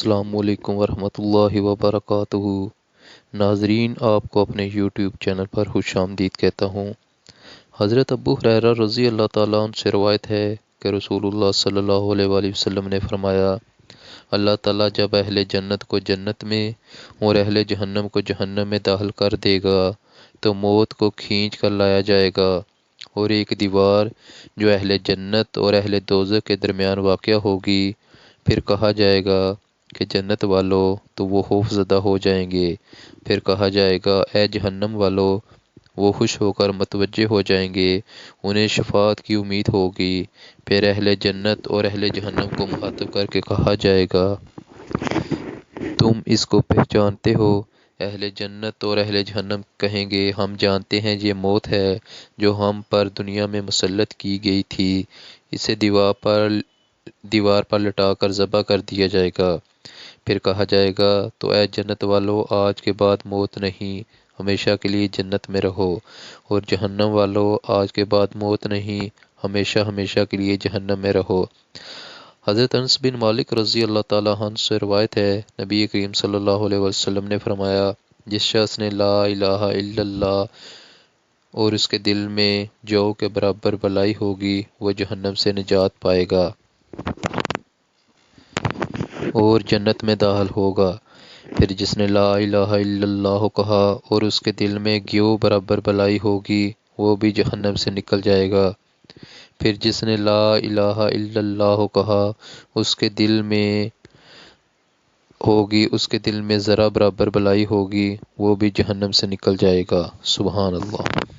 السلام علیکم ورحمۃ اللہ وبرکاتہ۔ ناظرین، آپ کو اپنے یوٹیوب چینل پر خوش آمدید کہتا ہوں۔ حضرت ابو ہریرہ رضی اللہ تعالیٰ عنہ سے روایت ہے کہ رسول اللہ صلی اللہ علیہ وآلہ وسلم نے فرمایا، اللہ تعالیٰ جب اہل جنت کو جنت میں اور اہل جہنم کو جہنم میں داخل کر دے گا تو موت کو کھینچ کر لایا جائے گا، اور ایک دیوار جو اہل جنت اور اہل دوزخ کے درمیان واقع ہوگی، پھر کہا جائے گا کہ جنت والو، تو وہ خوف زدہ ہو جائیں گے۔ پھر کہا جائے گا اے جہنم والو، وہ خوش ہو کر متوجہ ہو جائیں گے، انہیں شفاعت کی امید ہوگی۔ پھر اہل جنت اور اہل جہنم کو مخاطب کر کے کہا جائے گا، تم اس کو پہچانتے ہو؟ اہل جنت اور اہل جہنم کہیں گے، ہم جانتے ہیں یہ موت ہے جو ہم پر دنیا میں مسلط کی گئی تھی، اسے دیوار پر لٹا کر ذبح کر دیا جائے گا۔ پھر کہا جائے گا، تو اے جنت والو، آج کے بعد موت نہیں، ہمیشہ کے لیے جنت میں رہو، اور جہنم والو، آج کے بعد موت نہیں، ہمیشہ ہمیشہ کے لیے جہنم میں رہو۔ حضرت انس بن مالک رضی اللہ تعالیٰ عنہ سے روایت ہے، نبی کریم صلی اللہ علیہ وسلم نے فرمایا، جس شخص نے لا الہ الا اللہ اور اس کے دل میں جو کے برابر بلائی ہوگی، وہ جہنم سے نجات پائے گا اور جنت میں داخل ہوگا۔ پھر جس نے لا الہ الا اللہ کہا اور اس کے دل میں گیو برابر بلائی ہوگی، وہ بھی جہنم سے نکل جائے گا۔ پھر جس نے لا الہ الا اللہ کہا، اس کے دل میں ذرہ برابر بلائی ہوگی، وہ بھی جہنم سے نکل جائے گا۔ سبحان اللہ۔